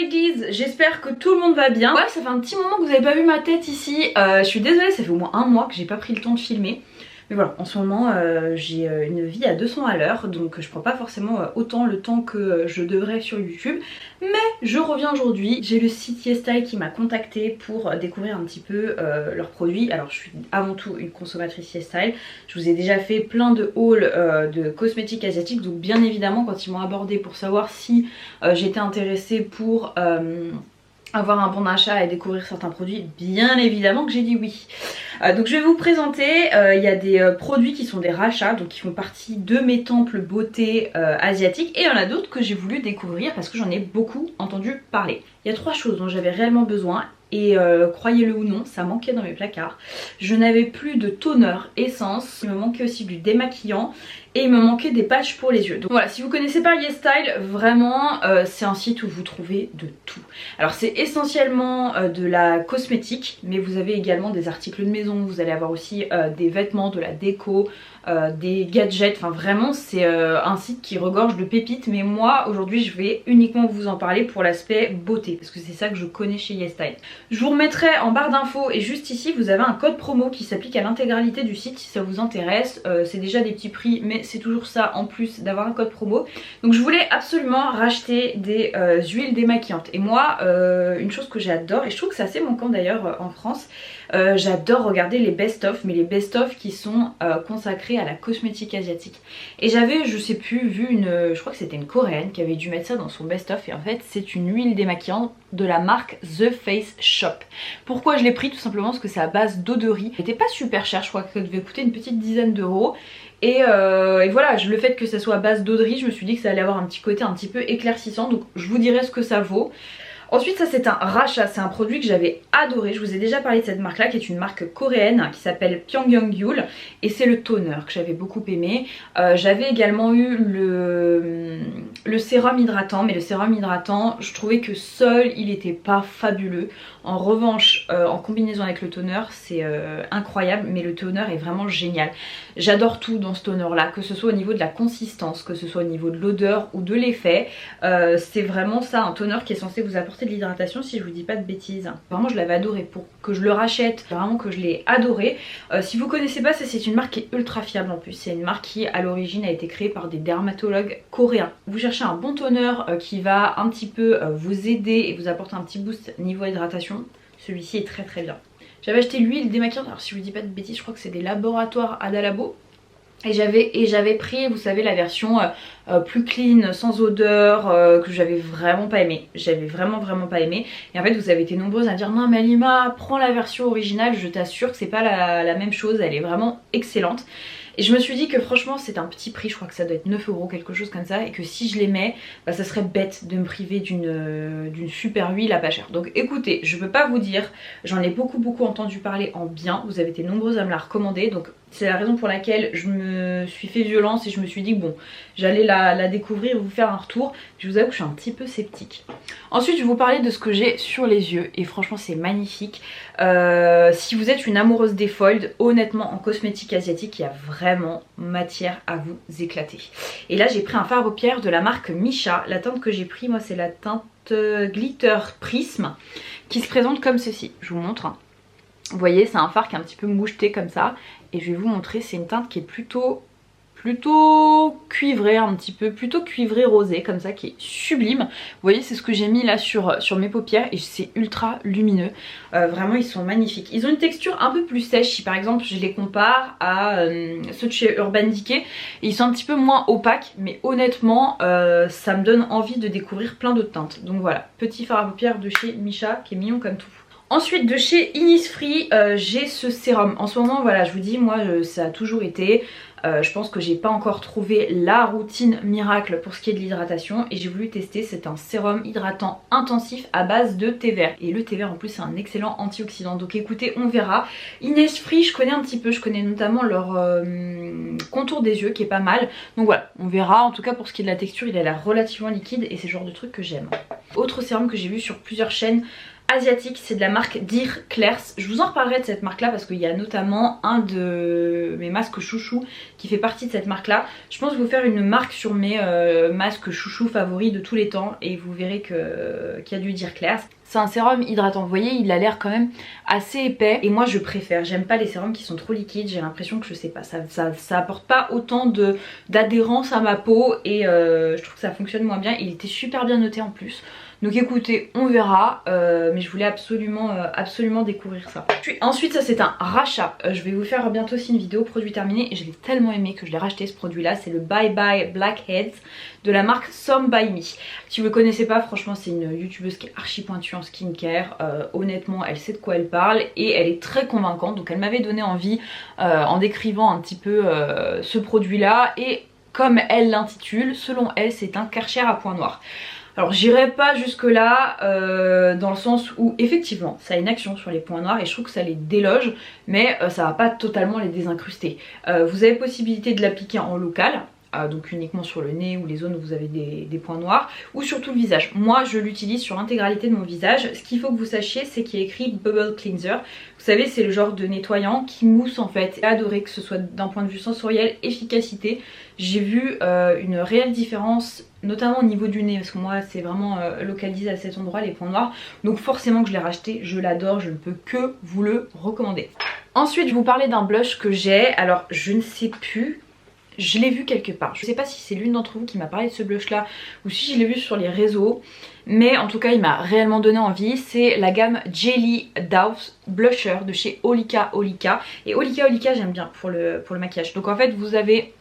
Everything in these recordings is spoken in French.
ladies, j'espère que tout le monde va bien. Ouais, ça fait un petit moment que vous n'avez pas vu ma tête ici. Je suis désolée, ça fait au moins un mois que j'ai pas pris le temps de filmer. Mais voilà, en ce moment j'ai une vie à 200 à l'heure, donc je prends pas forcément autant le temps que je devrais sur YouTube. Mais je reviens aujourd'hui, j'ai le site YesStyle qui m'a contacté pour découvrir un petit peu leurs produits. Alors je suis avant tout une consommatrice YesStyle, je vous ai déjà fait plein de hauls de cosmétiques asiatiques, donc bien évidemment quand ils m'ont abordé pour savoir si j'étais intéressée pour avoir un bon d'achat et découvrir certains produits, bien évidemment que j'ai dit oui. Donc je vais vous présenter, il y a des produits qui sont des rachats, donc qui font partie de mes temples beauté asiatiques, et il y en a d'autres que j'ai voulu découvrir parce que j'en ai beaucoup entendu parler. Il y a 3 choses dont j'avais réellement besoin et croyez-le ou non, ça manquait dans mes placards. Je n'avais plus de toner, essence, il me manquait aussi du démaquillant et il me manquait des patchs pour les yeux. Donc voilà, si vous connaissez pas YesStyle, vraiment c'est un site où vous trouvez de tout. Alors c'est essentiellement de la cosmétique, mais vous avez également des articles de maison, vous allez avoir aussi des vêtements, de la déco, des gadgets, enfin vraiment c'est un site qui regorge de pépites, mais moi aujourd'hui je vais uniquement vous en parler pour l'aspect beauté, parce que c'est ça que je connais chez YesStyle. Je vous remettrai en barre d'infos et juste ici vous avez un code promo qui s'applique à l'intégralité du site si ça vous intéresse. C'est déjà des petits prix, mais c'est toujours ça en plus d'avoir un code promo. Donc je voulais absolument racheter des huiles démaquillantes, et moi une chose que j'adore, et je trouve que c'est assez manquant d'ailleurs en France, j'adore regarder les best-of, mais les best-of qui sont consacrés à la cosmétique asiatique. Et j'avais, je sais plus, vu je crois que c'était une coréenne qui avait dû mettre ça dans son best-of, et en fait c'est une huile démaquillante de la marque The Face Shop. Pourquoi je l'ai pris? Tout simplement parce que c'est à base d'eau de riz. Elle était pas super cher, je crois que ça devait coûter une petite dizaine d'euros. Et voilà, le fait que ça soit à base d'eau de riz, je me suis dit que ça allait avoir un petit côté un petit peu éclaircissant, donc je vous dirai ce que ça vaut. Ensuite ça c'est un rachat, c'est un produit que j'avais adoré, je vous ai déjà parlé de cette marque là qui est une marque coréenne qui s'appelle Pyongyangul, et c'est le toner que j'avais beaucoup aimé. J'avais également eu le sérum hydratant, mais le sérum hydratant je trouvais que seul il était pas fabuleux. En revanche en combinaison avec le toner c'est incroyable, mais le toner est vraiment génial. J'adore tout dans ce toner là, que ce soit au niveau de la consistance, que ce soit au niveau de l'odeur ou de l'effet. C'est vraiment ça, un toner qui est censé vous apporter de l'hydratation si je vous dis pas de bêtises. Vraiment je l'avais adoré, pour que je le rachète, vraiment que je l'ai adoré. Si vous connaissez pas, ça c'est une marque qui est ultra fiable en plus. C'est une marque qui à l'origine a été créée par des dermatologues coréens. Vous cherchez un bon toner qui va un petit peu vous aider et vous apporter un petit boost niveau hydratation, celui-ci est très très bien. J'avais acheté l'huile démaquillante, alors si je vous dis pas de bêtises, je crois que c'est des laboratoires Adalabo. Et j'avais pris, vous savez, la version plus clean, sans odeur, que j'avais vraiment pas aimé. J'avais vraiment pas aimé. Et en fait vous avez été nombreuses à dire non mais Alima, prends la version originale, je t'assure que c'est pas la même chose, elle est vraiment excellente. Et je me suis dit que franchement c'est un petit prix, je crois que ça doit être 9 euros, quelque chose comme ça, et que si je les mets, bah, ça serait bête de me priver d'une super huile à pas cher. Donc écoutez, je peux pas vous dire, j'en ai beaucoup entendu parler en bien, vous avez été nombreuses à me la recommander, donc c'est la raison pour laquelle je me suis fait violence et je me suis dit que bon, j'allais la découvrir et vous faire un retour. Je vous avoue que je suis un petit peu sceptique. Ensuite je vais vous parler de ce que j'ai sur les yeux, et franchement c'est magnifique. Si vous êtes une amoureuse des foils, honnêtement en cosmétique asiatique il y a vraiment matière à vous éclater. Et là j'ai pris un fard à paupières de la marque Missha. La teinte que j'ai pris moi c'est la teinte Glitter Prism, qui se présente comme ceci, je vous montre. Vous voyez, c'est un fard qui est un petit peu moucheté comme ça, et je vais vous montrer, c'est une teinte qui est plutôt cuivrée, un petit peu plutôt cuivré rosé comme ça, qui est sublime. Vous voyez, c'est ce que j'ai mis là sur mes paupières, et c'est ultra lumineux. Vraiment ils sont magnifiques. Ils ont une texture un peu plus sèche, si par exemple je les compare à ceux de chez Urban Decay, ils sont un petit peu moins opaques, mais honnêtement ça me donne envie de découvrir plein d'autres teintes. Donc voilà, petit fard à paupières de chez Missha qui est mignon comme tout. Ensuite de chez Innisfree, j'ai ce sérum. En ce moment voilà, je vous dis, moi ça a toujours été, je pense que j'ai pas encore trouvé la routine miracle pour ce qui est de l'hydratation, et j'ai voulu tester. C'est un sérum hydratant intensif à base de thé vert, et le thé vert en plus c'est un excellent antioxydant, donc écoutez, on verra. Innisfree je connais un petit peu, je connais notamment leur contour des yeux qui est pas mal, donc voilà, on verra. En tout cas pour ce qui est de la texture, il a l'air relativement liquide et c'est le genre de truc que j'aime. Autre sérum que j'ai vu sur plusieurs chaînes asiatique, c'est de la marque Dear Clairs. Je vous en reparlerai de cette marque là parce qu'il y a notamment un de mes masques chouchou qui fait partie de cette marque là. Je pense vous faire une marque sur mes masques chouchou favoris de tous les temps et vous verrez qu'il y a du Dear Clairs. C'est un sérum hydratant, vous voyez il a l'air quand même assez épais et moi je préfère, j'aime pas les sérums qui sont trop liquides, j'ai l'impression que je sais pas, ça apporte pas autant d'adhérence à ma peau et je trouve que ça fonctionne moins bien. Il était super bien noté en plus. Donc écoutez, on verra, mais je voulais absolument découvrir ça. Puis, ensuite ça c'est un rachat, je vais vous faire bientôt aussi une vidéo produit terminé et je l'ai tellement aimé que je l'ai racheté ce produit là. C'est le Bye Bye Blackheads de la marque Some By Me. Si vous ne connaissez pas, franchement c'est une youtubeuse qui est archi pointue en skincare, honnêtement elle sait de quoi elle parle et elle est très convaincante. Donc elle m'avait donné envie en décrivant un petit peu ce produit là et comme elle l'intitule, selon elle c'est un Karcher à points noirs. Alors j'irai pas jusque là dans le sens où effectivement ça a une action sur les points noirs et je trouve que ça les déloge, mais ça va pas totalement les désincruster. Vous avez possibilité de l'appliquer en local, donc uniquement sur le nez ou les zones où vous avez des points noirs, ou sur tout le visage. Moi je l'utilise sur l'intégralité de mon visage. Ce qu'il faut que vous sachiez c'est qu'il y a écrit Bubble Cleanser. Vous savez c'est le genre de nettoyant qui mousse en fait. J'ai adoré que ce soit d'un point de vue sensoriel, efficacité. J'ai vu une réelle différence notamment au niveau du nez parce que moi c'est vraiment localisé à cet endroit les points noirs. Donc forcément que je l'ai racheté, je l'adore, je ne peux que vous le recommander. Ensuite je vais vous parler d'un blush que j'ai, alors je ne sais plus. Je l'ai vu quelque part, je sais pas si c'est l'une d'entre vous qui m'a parlé de ce blush là ou si je l'ai vu sur les réseaux, mais en tout cas il m'a réellement donné envie. C'est la gamme Jelly Douse Blusher de chez Olika Olika. Et Olika Olika j'aime bien pour le maquillage. Donc en fait vous avez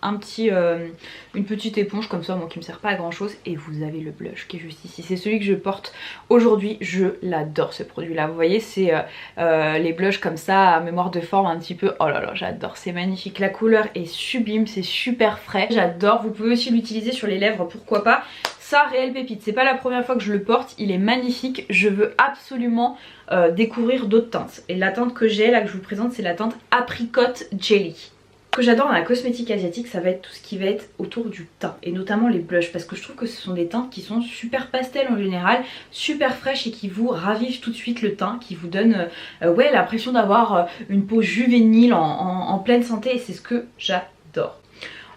une petite éponge comme ça, moi qui me sert pas à grand chose, et vous avez le blush qui est juste ici. C'est celui que je porte aujourd'hui, je l'adore ce produit là. Vous voyez c'est les blushs comme ça à mémoire de forme un petit peu, oh là là j'adore, c'est magnifique. La couleur est sublime, c'est super frais, j'adore. Vous pouvez aussi l'utiliser sur les lèvres, pourquoi pas. Ça, réelle pépite, c'est pas la première fois que je le porte, il est magnifique. Je veux absolument découvrir d'autres teintes. Et la teinte que j'ai là que je vous présente c'est la teinte Apricot Jelly. Ce que j'adore dans la cosmétique asiatique ça va être tout ce qui va être autour du teint et notamment les blushs, parce que je trouve que ce sont des teintes qui sont super pastel en général, super fraîches et qui vous ravivent tout de suite le teint, qui vous donnent ouais, l'impression d'avoir une peau juvénile en pleine santé et c'est ce que j'adore.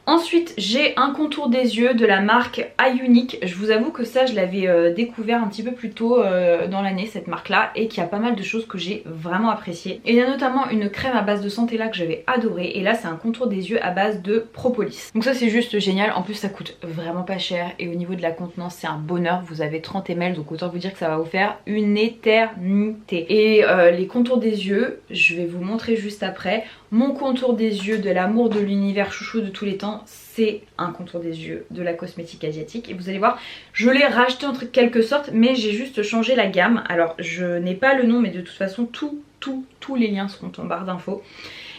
Ensuite j'ai un contour des yeux de la marque iUnique. Je vous avoue que ça je l'avais découvert un petit peu plus tôt dans l'année cette marque là, et qu'il y a pas mal de choses que j'ai vraiment appréciées. Et il y a notamment une crème à base de santé là que j'avais adoré, et là c'est un contour des yeux à base de propolis. Donc ça c'est juste génial, en plus ça coûte vraiment pas cher et au niveau de la contenance c'est un bonheur. Vous avez 30 ml donc autant vous dire que ça va vous faire une éternité. Et les contours des yeux, je vais vous montrer juste après. Mon contour des yeux de l'amour de l'univers chouchou de tous les temps, c'est un contour des yeux de la cosmétique asiatique. Et vous allez voir, je l'ai racheté en quelque sorte, mais j'ai juste changé la gamme. Alors je n'ai pas le nom, mais de toute façon tous les liens seront en barre d'infos.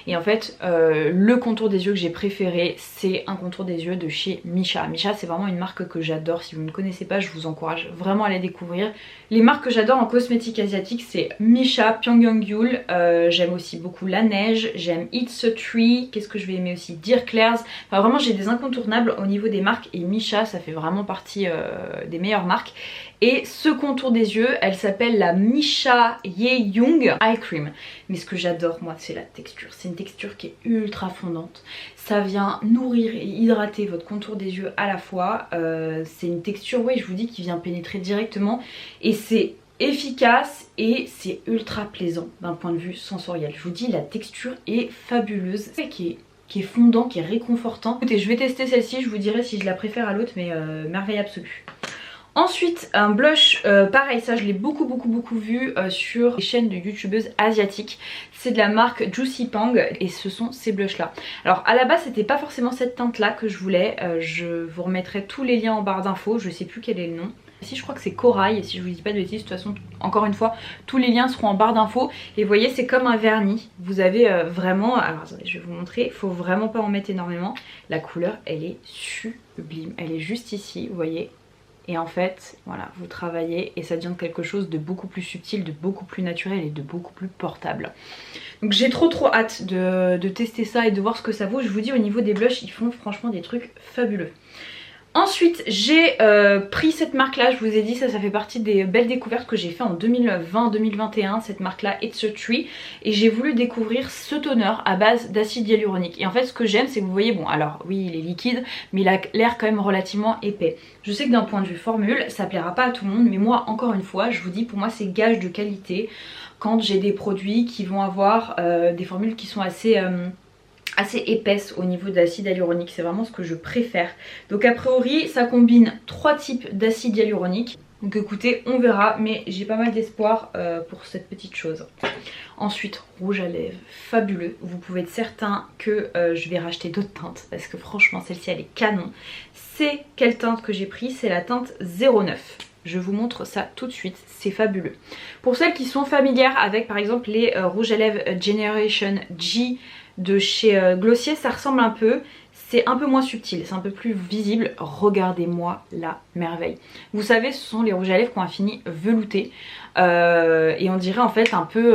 Et en fait le contour des yeux que j'ai préféré c'est un contour des yeux de chez Missha. Missha c'est vraiment une marque que j'adore, si vous ne connaissez pas je vous encourage vraiment à la découvrir. Les marques que j'adore en cosmétique asiatique c'est Missha, Pyongyangul, j'aime aussi beaucoup La Neige, j'aime It's a Tree, qu'est-ce que je vais aimer aussi, Dear Clairs. Enfin vraiment j'ai des incontournables au niveau des marques et Missha ça fait vraiment partie des meilleures marques. Et ce contour des yeux, elle s'appelle la Missha Ye Young Eye Cream. Mais ce que j'adore moi c'est la texture, c'est une texture qui est ultra fondante. Ça vient nourrir et hydrater votre contour des yeux à la fois. C'est une texture, oui je vous dis, qui vient pénétrer directement. Et c'est efficace et c'est ultra plaisant d'un point de vue sensoriel. Je vous dis la texture est fabuleuse. C'est qui est fondant, qui est réconfortant. Écoutez je vais tester celle-ci, je vous dirai si je la préfère à l'autre, mais merveille absolue. Ensuite un blush, pareil ça je l'ai beaucoup vu sur les chaînes de youtubeuses asiatiques. C'est de la marque Juicy Pang et ce sont ces blushs là. Alors à la base c'était pas forcément cette teinte là que je voulais, je vous remettrai tous les liens en barre d'infos, je sais plus quel est le nom. Si je crois que c'est Corail, si je vous dis pas de bêtises, de toute façon encore une fois tous les liens seront en barre d'infos. Et vous voyez c'est comme un vernis, vous avez vraiment, alors attendez je vais vous montrer, il faut vraiment pas en mettre énormément. La couleur elle est sublime, elle est juste ici vous voyez. Et en fait, voilà, vous travaillez et ça devient quelque chose de beaucoup plus subtil, de beaucoup plus naturel et de beaucoup plus portable. Donc j'ai trop hâte de tester ça et de voir ce que ça vaut. Je vous dis au niveau des blushs, ils font franchement des trucs fabuleux. Ensuite j'ai pris cette marque là, je vous ai dit ça fait partie des belles découvertes que j'ai fait en 2020-2021, cette marque là It's a Tree, et j'ai voulu découvrir ce toner à base d'acide hyaluronique. Et en fait ce que j'aime c'est que vous voyez, bon alors oui il est liquide mais il a l'air quand même relativement épais. Je sais que d'un point de vue formule ça plaira pas à tout le monde, mais moi encore une fois je vous dis, pour moi c'est gage de qualité quand j'ai des produits qui vont avoir des formules qui sont assez épaisse au niveau d'acide hyaluronique, c'est vraiment ce que je préfère. Donc a priori ça combine 3 types d'acide hyaluronique, donc écoutez on verra, mais j'ai pas mal d'espoir pour cette petite chose. Ensuite rouge à lèvres fabuleux, vous pouvez être certain que je vais racheter d'autres teintes parce que franchement celle-ci elle est canon. C'est quelle teinte que j'ai pris? C'est la teinte 09. Je vous montre ça tout de suite, c'est fabuleux. Pour celles qui sont familières avec par exemple les rouges à lèvres Generation G de chez Glossier, ça ressemble un peu, c'est un peu moins subtil, c'est un peu plus visible. Regardez-moi la merveille. Vous savez, ce sont les rouges à lèvres qui ont un fini velouté et on dirait en fait un peu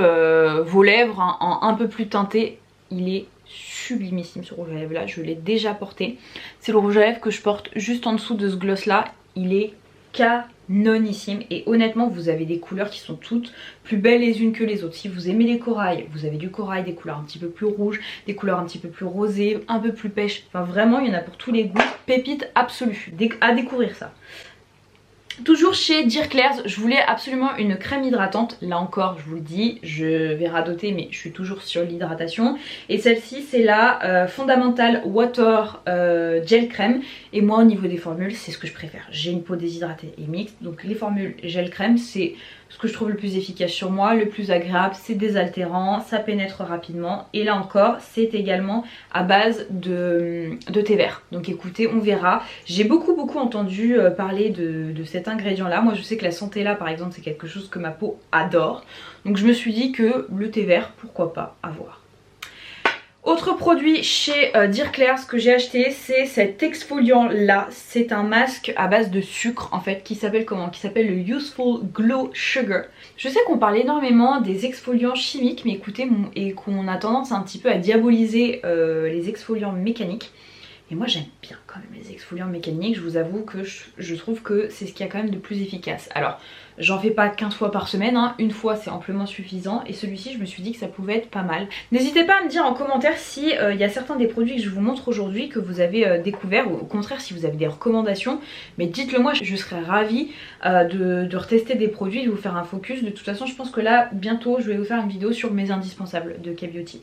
vos lèvres en un peu plus teinté. Il est sublimissime ce rouge à lèvres là, je l'ai déjà porté. C'est le rouge à lèvres que je porte juste en dessous de ce gloss là, il est canonissime et honnêtement vous avez des couleurs qui sont toutes plus belles les unes que les autres. Si vous aimez les corails, vous avez du corail, des couleurs un petit peu plus rouges, des couleurs un petit peu plus rosées, un peu plus pêche, enfin vraiment il y en a pour tous les goûts, pépite absolue, à découvrir ça. Toujours chez Dear Klairs, je voulais absolument une crème hydratante. Là encore, je vous le dis, je vais radoter, mais je suis toujours sur l'hydratation. Et celle-ci, c'est la Fundamental Water Gel Crème. Et moi, au niveau des formules, c'est ce que je préfère. J'ai une peau déshydratée et mixte. Donc les formules gel crème, c'est ce que je trouve le plus efficace sur moi, le plus agréable. C'est désaltérant, ça pénètre rapidement. Et là encore, c'est également à base de thé vert. Donc écoutez, on verra. J'ai beaucoup entendu parler de cet ingrédient là. Moi je sais que la santé là par exemple c'est quelque chose que ma peau adore. Donc je me suis dit que le thé vert, pourquoi pas, à voir. Autre produit chez Dear Klairs que j'ai acheté, c'est cet exfoliant là. C'est un masque à base de sucre en fait, qui s'appelle comment? Qui s'appelle le Youthful Glow Sugar. Je sais qu'on parle énormément des exfoliants chimiques, mais écoutez, et qu'on a tendance un petit peu à diaboliser les exfoliants mécaniques. Et moi j'aime bien quand même les exfoliants mécaniques, je vous avoue que je trouve que c'est ce qu'il y a quand même de plus efficace. Alors j'en fais pas 15 fois par semaine, hein. Une fois c'est amplement suffisant et celui-ci je me suis dit que ça pouvait être pas mal. N'hésitez pas à me dire en commentaire si il y a certains des produits que je vous montre aujourd'hui que vous avez découvert, ou au contraire si vous avez des recommandations, mais dites-le moi, je serais ravie de retester des produits, de vous faire un focus. De toute façon je pense que là bientôt je vais vous faire une vidéo sur mes indispensables de K-Beauty.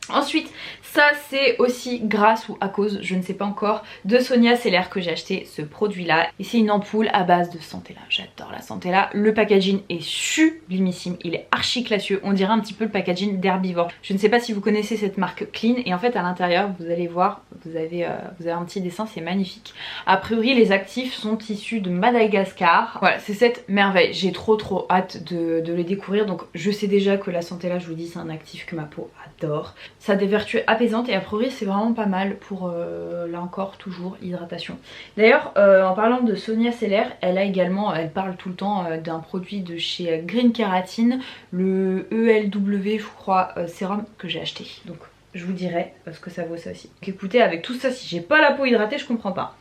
Ensuite, ça c'est aussi grâce ou à cause, je ne sais pas encore, de Sonia Seller que j'ai acheté ce produit là. Et c'est une ampoule à base de Centella, j'adore la Centella. Le packaging est sublimissime, il est archi classieux, on dirait un petit peu le packaging d'Herbivore. Je ne sais pas si vous connaissez cette marque Clean, et en fait à l'intérieur vous allez voir, vous avez un petit dessin, c'est magnifique. A priori les actifs sont issus de Madagascar. Voilà, c'est cette merveille, j'ai trop hâte de les découvrir. Donc je sais déjà que la Centella, je vous dis, c'est un actif que ma peau adore. Ça a des vertus apaisantes et a priori c'est vraiment pas mal pour, là encore, toujours hydratation. D'ailleurs en parlant de Sonia Seller, elle parle tout le temps d'un produit de chez Green Keratin, le ELW je crois, sérum que j'ai acheté. Donc je vous dirai ce que ça vaut ça aussi. Donc écoutez, avec tout ça, si j'ai pas la peau hydratée, je comprends pas.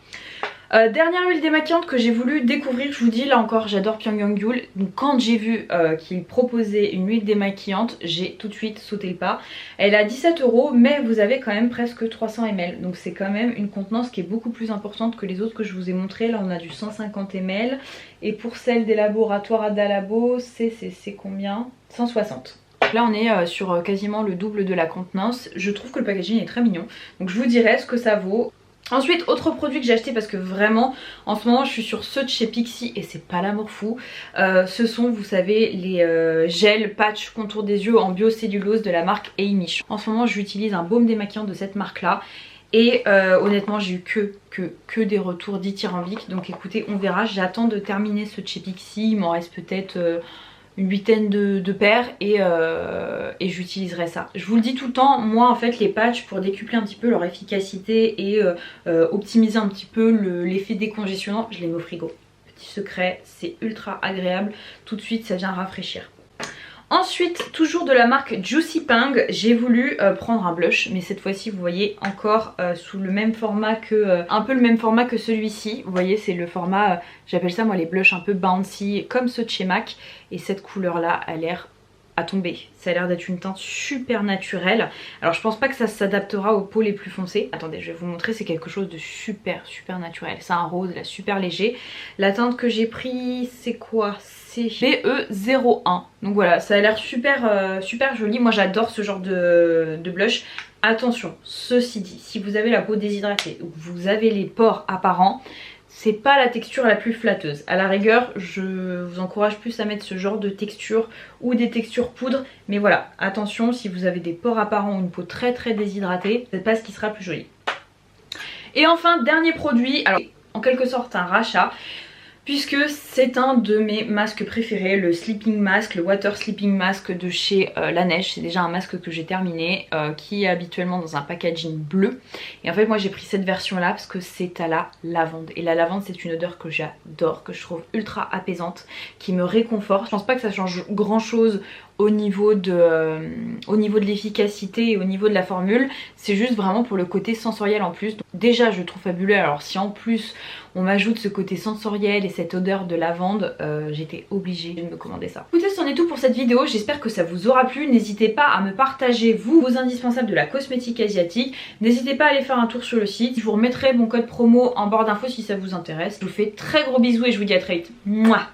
Dernière huile démaquillante que j'ai voulu découvrir, je vous dis là encore j'adore Pyongyangul. Donc quand j'ai vu qu'il proposait une huile démaquillante, j'ai tout de suite sauté le pas. Elle est à 17 €, mais vous avez quand même presque 300 ml. Donc c'est quand même une contenance qui est beaucoup plus importante que les autres que je vous ai montré. Là on a du 150 ml. Et pour celle des laboratoires Adalabo, c'est combien? 160. Là on est sur quasiment le double de la contenance. Je trouve que le packaging est très mignon. Donc je vous dirai ce que ça vaut. Ensuite, autre produit que j'ai acheté parce que vraiment en ce moment je suis sur ceux de chez Pixi et c'est pas l'amour fou. Ce sont, vous savez, les gels patch contour des yeux en biocellulose de la marque Eimish. En ce moment j'utilise un baume démaquillant de cette marque là. Et honnêtement j'ai eu que des retours dithyrambiques. Donc écoutez, on verra, j'attends de terminer ceux de chez Pixi. Il m'en reste peut-être une huitaine de paires et j'utiliserai ça. Je vous le dis tout le temps, moi en fait les patchs, pour décupler un petit peu leur efficacité et optimiser un petit peu l'effet décongestionnant, je les mets au frigo. Petit secret, c'est ultra agréable, tout de suite ça vient rafraîchir. Ensuite, toujours de la marque Juicy Pang, j'ai voulu prendre un blush, mais cette fois-ci vous voyez encore sous le même format que un peu le même format que celui-ci. Vous voyez, c'est le format, j'appelle ça moi les blushs un peu bouncy comme ceux de chez MAC, et cette couleur là a l'air à tomber. Ça a l'air d'être une teinte super naturelle. Alors je pense pas que ça s'adaptera aux peaux les plus foncées. Attendez, je vais vous montrer, c'est quelque chose de super naturel. C'est un rose là, super léger. La teinte que j'ai pris, c'est quoi? C'est BE01. Donc voilà, ça a l'air super joli. Moi j'adore ce genre de blush. Attention, ceci dit, si vous avez la peau déshydratée ou que vous avez les pores apparents, c'est pas la texture la plus flatteuse. À la rigueur, je vous encourage plus à mettre ce genre de texture ou des textures poudre. Mais voilà, attention, si vous avez des pores apparents ou une peau très déshydratée, c'est pas ce qui sera plus joli. Et enfin, dernier produit, alors en quelque sorte un rachat, puisque c'est un de mes masques préférés, le Sleeping Mask, le Water Sleeping Mask de chez Laneige. C'est déjà un masque que j'ai terminé, qui est habituellement dans un packaging bleu. Et en fait moi j'ai pris cette version là parce que c'est à la lavande. Et la lavande c'est une odeur que j'adore, que je trouve ultra apaisante, qui me réconforte. Je pense pas que ça change grand chose au niveau de l'efficacité et au niveau de la formule. C'est juste vraiment pour le côté sensoriel en plus. Donc, déjà je le trouve fabuleux, alors si en plus on m'ajoute ce côté sensoriel et cette odeur de lavande, j'étais obligée de me commander ça. Écoutez, c'en est tout pour cette vidéo, j'espère que ça vous aura plu. N'hésitez pas à me partager vous vos indispensables de la cosmétique asiatique. N'hésitez pas à aller faire un tour sur le site. Je vous remettrai mon code promo en barre d'infos si ça vous intéresse. Je vous fais très gros bisous et je vous dis à très vite. Mouah.